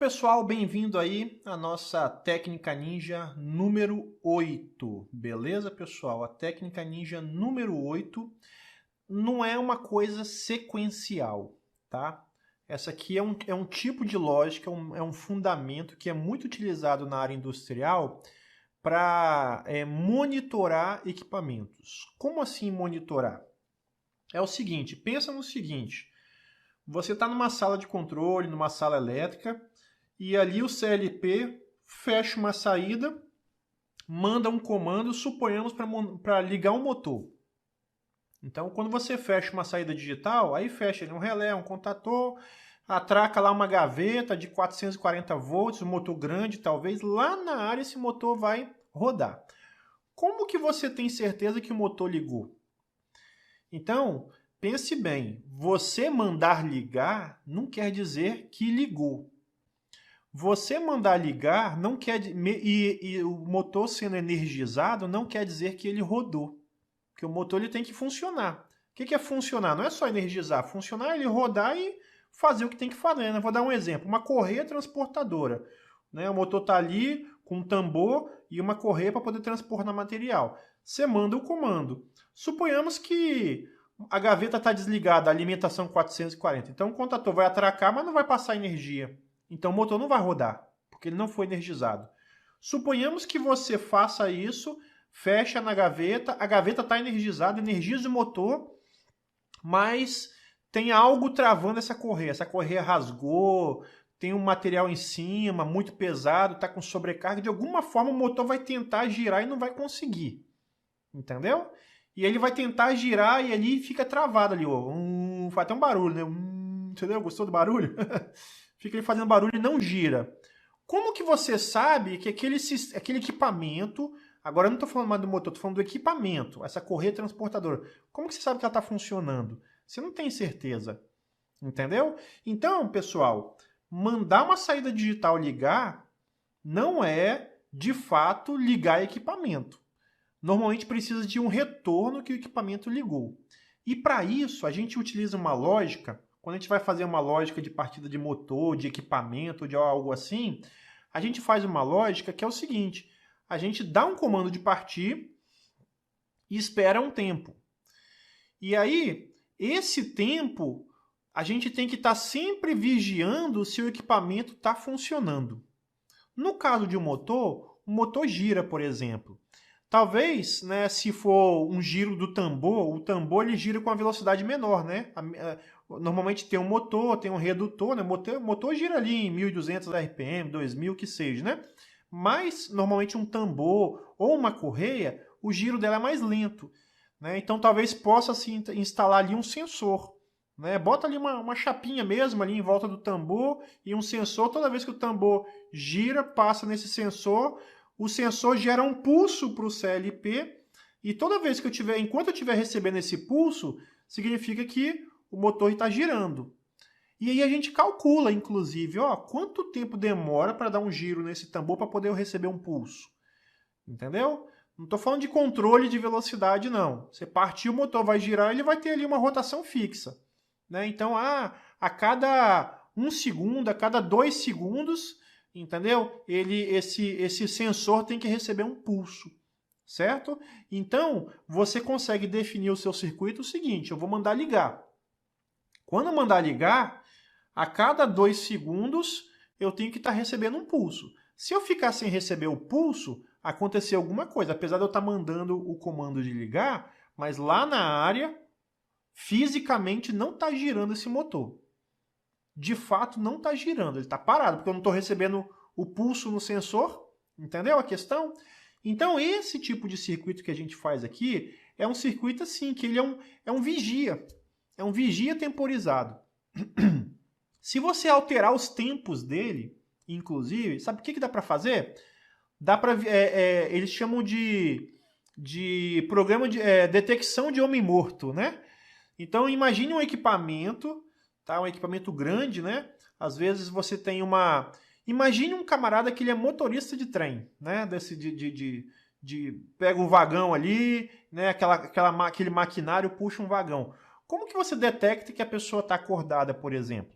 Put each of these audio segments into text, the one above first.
pessoal, bem-vindo aí à nossa técnica ninja número 8, beleza, pessoal? A técnica ninja número 8 não é uma coisa sequencial, tá? Essa aqui é um tipo de lógica, é um fundamento que é muito utilizado na área industrial para monitorar equipamentos. Como assim monitorar? É o seguinte, pensa no seguinte, você está numa sala de controle, numa sala elétrica, e ali o CLP fecha uma saída, manda um comando, suponhamos, para ligar um motor. Então, quando você fecha uma saída digital, aí fecha ali um relé, um contator, atraca lá uma gaveta de 440 volts, um motor grande talvez, lá na área esse motor vai rodar. Como que você tem certeza que o motor ligou? Então, pense bem, você mandar ligar não quer dizer que ligou. Você mandar ligar não quer e o motor sendo energizado não quer dizer que ele rodou. Porque o motor ele tem que funcionar. O que é funcionar? Não é só energizar. Funcionar é ele rodar e fazer o que tem que fazer. Né? Vou dar um exemplo. Uma correia transportadora. Né? O motor está ali com um tambor e uma correia para poder transportar material. Você manda o comando. Suponhamos que a gaveta está desligada, a alimentação 440. Então o contator vai atracar, mas não vai passar energia. Então o motor não vai rodar, porque ele não foi energizado. Suponhamos que você faça isso, fecha na gaveta, a gaveta está energizada, energiza o motor, mas tem algo travando essa correia rasgou, tem um material em cima, muito pesado, está com sobrecarga, de alguma forma o motor vai tentar girar e não vai conseguir. Entendeu? E ele vai tentar girar e ali fica travado ali, ó. Faz até um barulho, né? Entendeu? Gostou do barulho? Fica ele fazendo barulho e não gira. Como que você sabe que aquele equipamento... Agora eu não estou falando mais do motor, estou falando do equipamento, essa correia transportadora. Como que você sabe que ela está funcionando? Você não tem certeza. Entendeu? Então, pessoal, mandar uma saída digital ligar não é, de fato, ligar equipamento. Normalmente precisa de um retorno que o equipamento ligou. E para isso, a gente utiliza uma lógica. Quando a gente vai fazer uma lógica de partida de motor, de equipamento, de algo assim, a gente faz uma lógica que é o seguinte, a gente dá um comando de partir e espera um tempo. E aí, esse tempo, a gente tem que estar sempre vigiando se o equipamento está funcionando. No caso de um motor, o motor gira, por exemplo. Talvez, né, se for um giro do tambor, o tambor ele gira com uma velocidade menor, né? Normalmente tem um motor, tem um redutor, né? O motor gira ali em 1.200 RPM, 2.000, que seja, né? Mas, normalmente um tambor ou uma correia, o giro dela é mais lento, né? Então, talvez possa se instalar ali um sensor, né? Bota ali uma chapinha mesmo ali em volta do tambor e um sensor, toda vez que o tambor gira, passa nesse sensor, o sensor gera um pulso para o CLP e toda vez que enquanto eu estiver recebendo esse pulso, significa que o motor está girando. E aí a gente calcula, inclusive, ó, quanto tempo demora para dar um giro nesse tambor para poder eu receber um pulso. Entendeu? Não estou falando de controle de velocidade, não. Você partir, o motor vai girar, ele vai ter ali uma rotação fixa. Né? Então, a cada 1 segundo, a cada 2 segundos, entendeu? Esse sensor tem que receber um pulso, certo? Então, você consegue definir o seu circuito o seguinte, eu vou mandar ligar. Quando eu mandar ligar, a cada 2 segundos, eu tenho que estar recebendo um pulso. Se eu ficar sem receber o pulso, acontecer alguma coisa. Apesar de eu estar mandando o comando de ligar, mas lá na área, fisicamente não está girando esse motor. De fato, não está girando. Ele está parado, porque eu não estou recebendo o pulso no sensor. Entendeu a questão? Então, esse tipo de circuito que a gente faz aqui é um circuito assim, que ele é um vigia. É um vigia temporizado. Se você alterar os tempos dele, inclusive, sabe o que dá para fazer? Dá para eles chamam de programa de detecção de homem morto, né? Então imagine um equipamento, tá? Um equipamento grande, né? Às vezes você tem imagine um camarada que ele é motorista de trem, né? Pega um vagão ali, né? Aquele maquinário puxa um vagão. Como que você detecta que a pessoa está acordada, por exemplo?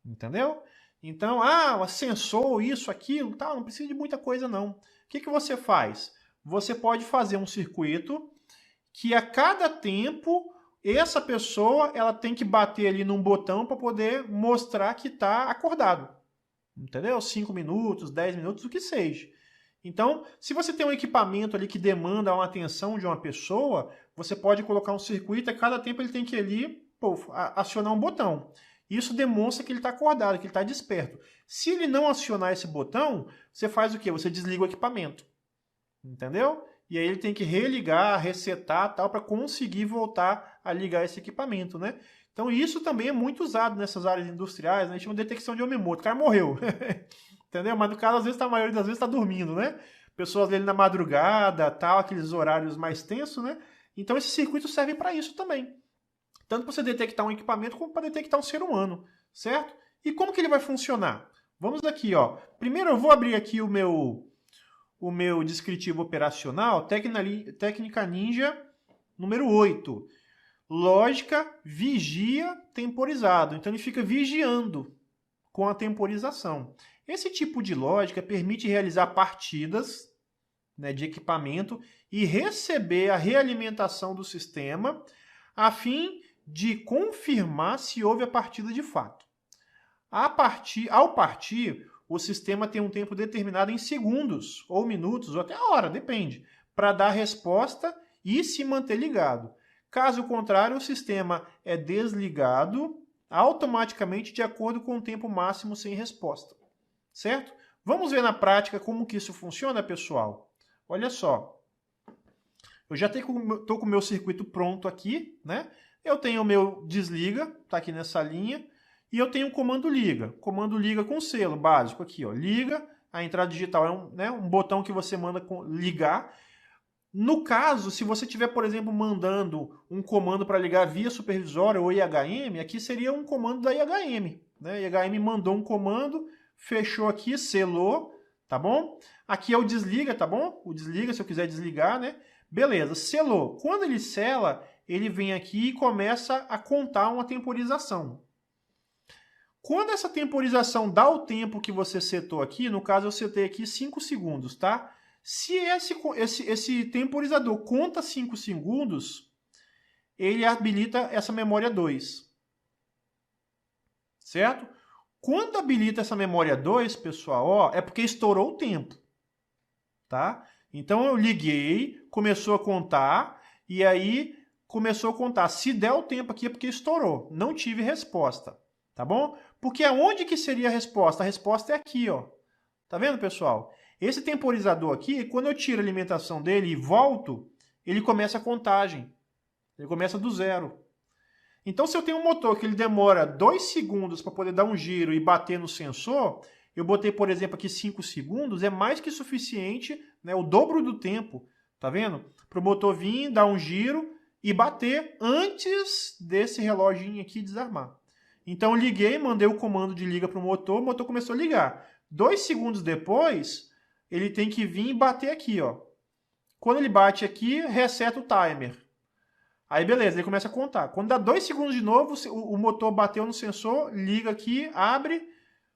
Entendeu? Então, sensor, isso, aquilo, tal, não precisa de muita coisa não. O que você faz? Você pode fazer um circuito que a cada tempo essa pessoa ela tem que bater ali num botão para poder mostrar que está acordado. Entendeu? 5 minutos, 10 minutos, o que seja. Então, se você tem um equipamento ali que demanda uma atenção de uma pessoa, você pode colocar um circuito e a cada tempo ele tem que ali acionar um botão. Isso demonstra que ele está acordado, que ele está desperto. Se ele não acionar esse botão, você faz o quê? Você desliga o equipamento. Entendeu? E aí ele tem que religar, resetar tal para conseguir voltar a ligar esse equipamento, né? Então isso também é muito usado nessas áreas industriais, né? A gente chama de detecção de homem morto. O cara morreu. Entendeu? Mas no caso, às vezes, a maioria das vezes está dormindo, né? Pessoas ali na madrugada, tal, aqueles horários mais tensos, né? Então esses circuitos servem para isso também. Tanto para você detectar um equipamento como para detectar um ser humano, certo? E como que ele vai funcionar? Vamos aqui, ó. Primeiro eu vou abrir aqui o meu descritivo operacional, técnica ninja número 8. Lógica, vigia, temporizado. Então ele fica vigiando com a temporização. Esse tipo de lógica permite realizar partidas, né, de equipamento e receber a realimentação do sistema a fim de confirmar se houve a partida de fato. Ao partir, o sistema tem um tempo determinado em segundos, ou minutos, ou até a hora, depende, para dar resposta e se manter ligado. Caso contrário, o sistema é desligado automaticamente de acordo com o tempo máximo sem resposta. Certo? Vamos ver na prática como que isso funciona, pessoal? Olha só. Eu já estou com o meu circuito pronto aqui, né? Eu tenho o meu desliga, está aqui nessa linha, e eu tenho o comando liga. Comando liga com selo básico aqui, ó. Liga, a entrada digital é um botão que você manda ligar. No caso, se você estiver, por exemplo, mandando um comando para ligar via supervisória ou IHM, aqui seria um comando da IHM. Né? IHM mandou um comando, fechou aqui, selou, tá bom? Aqui é o desliga, tá bom? O desliga, se eu quiser desligar, né? Beleza, selou. Quando ele sela, ele vem aqui e começa a contar uma temporização. Quando essa temporização dá o tempo que você setou aqui, no caso eu setei aqui 5 segundos, tá? Se esse temporizador conta 5 segundos, ele habilita essa memória 2. Certo? Quando habilita essa memória 2, pessoal, ó, é porque estourou o tempo. Tá? Então eu liguei, começou a contar, e aí começou a contar. Se der o tempo aqui é porque estourou. Não tive resposta. Tá bom? Porque aonde que seria a resposta? A resposta é aqui, ó. Tá vendo, pessoal? Esse temporizador aqui, quando eu tiro a alimentação dele e volto, ele começa a contagem. Ele começa do zero. Então, se eu tenho um motor que ele demora 2 segundos para poder dar um giro e bater no sensor, eu botei, por exemplo, aqui 5 segundos, é mais que suficiente, né, o dobro do tempo, tá vendo? Para o motor vir, dar um giro e bater antes desse reloginho aqui desarmar. Então, eu liguei, mandei o comando de liga para o motor começou a ligar. 2 segundos depois, ele tem que vir e bater aqui, ó. Quando ele bate aqui, reseta o timer. Aí beleza, ele começa a contar. Quando dá 2 segundos de novo, o motor bateu no sensor, liga aqui, abre,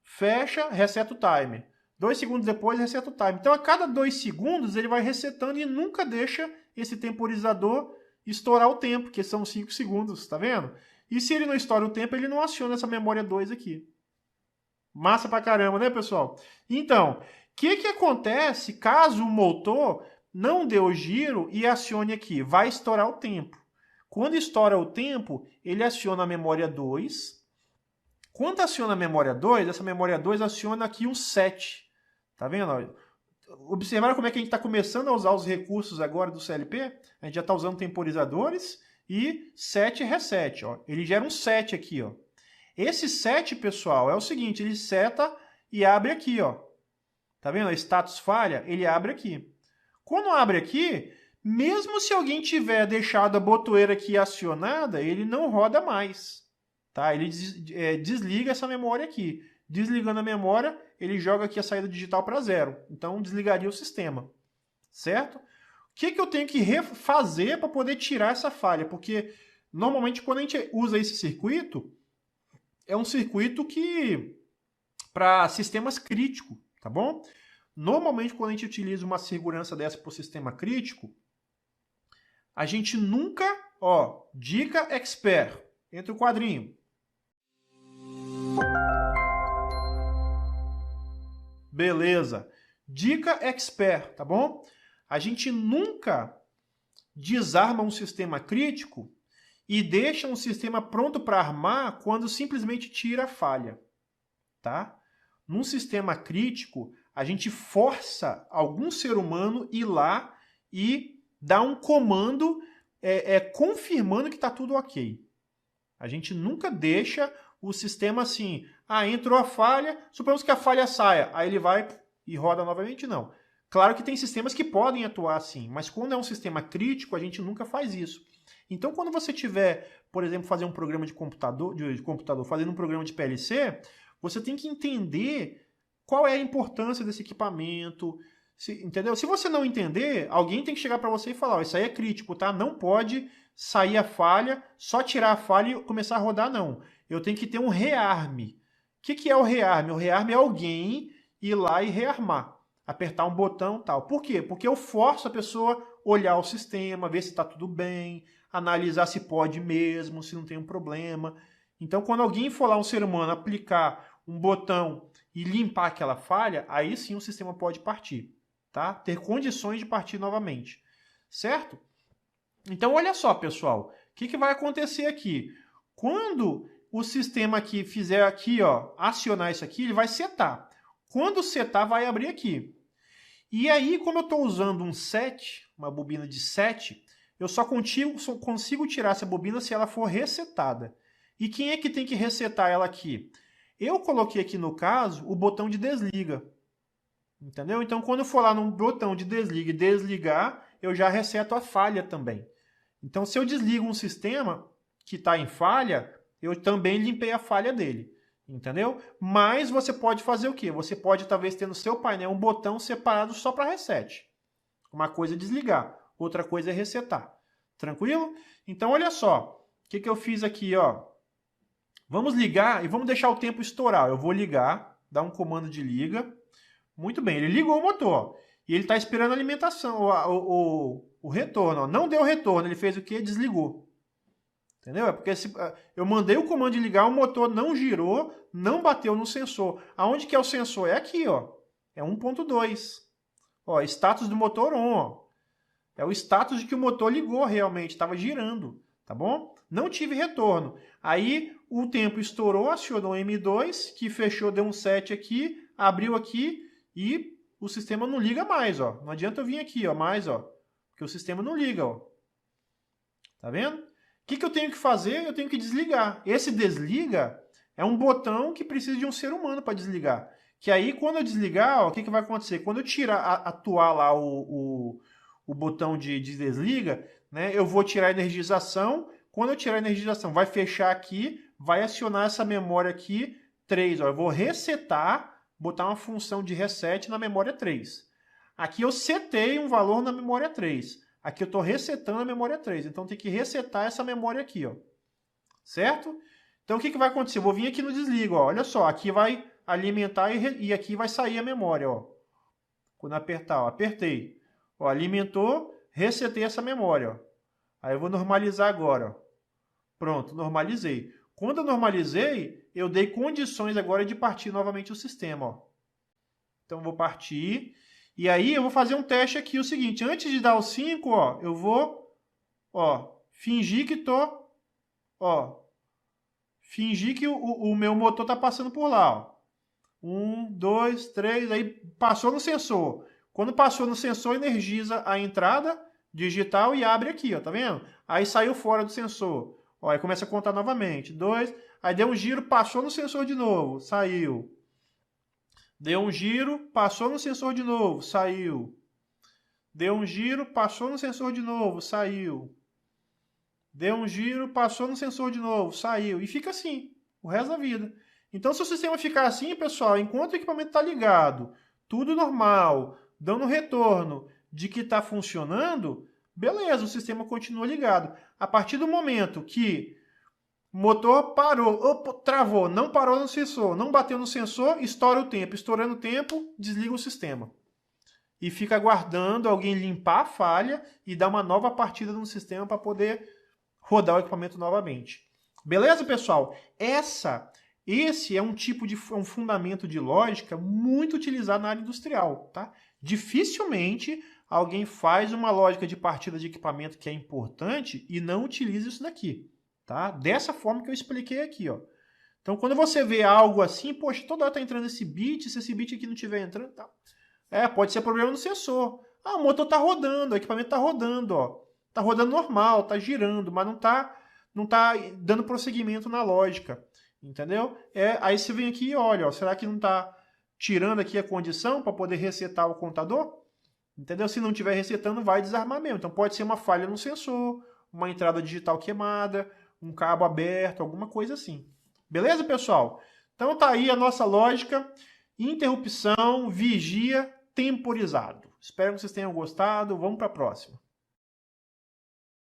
fecha, reseta o timer. 2 segundos depois, reseta o timer. Então a cada 2 segundos ele vai resetando e nunca deixa esse temporizador estourar o tempo, que são 5 segundos, tá vendo? E se ele não estoura o tempo, ele não aciona essa memória 2 aqui. Massa pra caramba, né, pessoal? Então, o que acontece caso o motor não dê o giro e acione aqui? Vai estourar o tempo. Quando estoura o tempo, ele aciona a memória 2. Quando aciona a memória 2, essa memória 2 aciona aqui um set. Tá vendo? Observaram como é que a gente está começando a usar os recursos agora do CLP? A gente já está usando temporizadores e set e reset. Ó. Ele gera um set aqui. Ó. Esse set, pessoal, é o seguinte, ele seta e abre aqui. Ó. Tá vendo? A status falha, ele abre aqui. Quando abre aqui, mesmo se alguém tiver deixado a botoeira aqui acionada, ele não roda mais. Tá? Ele desliga essa memória aqui. Desligando a memória, ele joga aqui a saída digital para 0. Então, desligaria o sistema. Certo? O que eu tenho que refazer para poder tirar essa falha? Porque, normalmente, quando a gente usa esse circuito, é um circuito que para sistemas críticos, tá bom? Normalmente, quando a gente utiliza uma segurança dessa para o sistema crítico, a gente nunca, ó, dica expert, entre o quadrinho. Beleza. Dica expert, tá bom? A gente nunca desarma um sistema crítico e deixa um sistema pronto para armar quando simplesmente tira a falha, tá? Num sistema crítico, a gente força algum ser humano ir lá e dar um comando confirmando que está tudo ok. A gente nunca deixa o sistema assim, entrou a falha, suponhamos que a falha saia, aí ele vai e roda novamente, não. Claro que tem sistemas que podem atuar assim, mas quando é um sistema crítico, a gente nunca faz isso. Então, quando você tiver, por exemplo, fazer um programa de computador, fazendo um programa de PLC, você tem que entender qual é a importância desse equipamento, entendeu? Se você não entender, alguém tem que chegar para você e falar, isso aí é crítico, tá? Não pode sair a falha, só tirar a falha e começar a rodar, não. Eu tenho que ter um rearme. O que é o rearme? O rearme é alguém ir lá e rearmar, apertar um botão e tal. Por quê? Porque eu forço a pessoa olhar o sistema, ver se está tudo bem, analisar se pode mesmo, se não tem um problema. Então, quando alguém for lá, um ser humano, aplicar um botão e limpar aquela falha, aí sim o sistema pode partir, tá? Ter condições de partir novamente, certo? Então, olha só, pessoal, o que vai acontecer aqui? Quando o sistema aqui fizer aqui, ó, acionar isso aqui, ele vai setar. Quando setar, vai abrir aqui. E aí, como eu estou usando um 7, uma bobina de 7, eu só consigo tirar essa bobina se ela for resetada. E quem é que tem que resetar ela aqui? Eu coloquei aqui, no caso, o botão de desliga. Entendeu? Então, quando eu for lá no botão de desliga e desligar, eu já reseto a falha também. Então, se eu desligo um sistema que está em falha, eu também limpei a falha dele. Entendeu? Mas você pode fazer o quê? Você pode, talvez, ter no seu painel um botão separado só para reset. Uma coisa é desligar, outra coisa é resetar. Tranquilo? Então, olha só. O que eu fiz aqui, ó? Vamos ligar e vamos deixar o tempo estourar. Eu vou ligar, dar um comando de liga. Muito bem, ele ligou o motor. E ele está esperando a alimentação, o retorno. Ó. Não deu retorno, ele fez o quê? Desligou. Entendeu? É porque eu mandei o comando de ligar, o motor não girou, não bateu no sensor. Aonde que é o sensor? É aqui, ó. É 1.2. Ó, status do motor on. Ó. É o status de que o motor ligou realmente, estava girando. Tá bom? Não tive retorno. Aí o tempo estourou, acionou o M2, que fechou, deu um 7 aqui, abriu aqui e o sistema não liga mais. Ó. Não adianta eu vir aqui, ó, mais, ó, porque o sistema não liga. Ó. Tá vendo? O que eu tenho que fazer? Eu tenho que desligar. Esse desliga é um botão que precisa de um ser humano para desligar. Que aí, quando eu desligar, ó, o que vai acontecer? Quando eu tirar, atuar lá o botão de desliga, né, eu vou tirar a energização. Quando eu tirar a energização, vai fechar aqui, vai acionar essa memória aqui, 3. Ó, eu vou resetar, botar uma função de reset na memória 3. Aqui eu setei um valor na memória 3. Aqui eu estou resetando a memória 3. Então tem que resetar essa memória aqui, ó. Certo? Então o que vai acontecer? Eu vou vir aqui no desligo, ó. Olha só, aqui vai alimentar e aqui vai sair a memória, ó. Quando apertar, ó, apertei. Ó, alimentou, resetei essa memória, ó. Aí eu vou normalizar agora, ó. Pronto, normalizei. Quando eu normalizei, eu dei condições agora de partir novamente o sistema, ó. Então eu vou partir. E aí eu vou fazer um teste aqui, o seguinte, antes de dar o 5, ó, eu vou, ó, fingir que tô, ó, fingir que o meu motor tá passando por lá, ó. 1, 2, 3, aí passou no sensor. Quando passou no sensor, energiza a entrada digital e abre aqui, ó, tá vendo? Aí saiu fora do sensor. Ó, aí começa a contar novamente. 2, aí deu um giro, passou no sensor de novo, saiu. Deu um giro, passou no sensor de novo, saiu. Deu um giro, passou no sensor de novo, saiu. Deu um giro, passou no sensor de novo, saiu. E fica assim, o resto da vida. Então, se o sistema ficar assim, pessoal, enquanto o equipamento está ligado, tudo normal, dando retorno de que está funcionando, beleza, o sistema continua ligado. A partir do momento que O motor parou, opa, travou, não parou no sensor, não bateu no sensor, estoura o tempo. Estourando o tempo, desliga o sistema. E fica aguardando alguém limpar a falha e dar uma nova partida no sistema para poder rodar o equipamento novamente. Beleza, pessoal? Esse é um tipo de um fundamento de lógica muito utilizado na área industrial, tá? Dificilmente alguém faz uma lógica de partida de equipamento que é importante e não utiliza isso daqui, tá? Dessa forma que eu expliquei aqui, ó. Então, quando você vê algo assim, poxa, toda hora tá entrando esse bit, se esse bit aqui não estiver entrando, tá? Pode ser problema no sensor. Ah, o motor tá rodando, o equipamento tá rodando, ó. Tá rodando normal, tá girando, mas não tá dando prosseguimento na lógica, entendeu? Aí você vem aqui e olha, ó, será que não tá tirando aqui a condição para poder resetar o contador? Entendeu? Se não estiver resetando, vai desarmar mesmo. Então pode ser uma falha no sensor, uma entrada digital queimada, um cabo aberto, alguma coisa assim. Beleza, pessoal? Então tá aí a nossa lógica, interrupção, vigia, temporizado. Espero que vocês tenham gostado. Vamos para a próxima.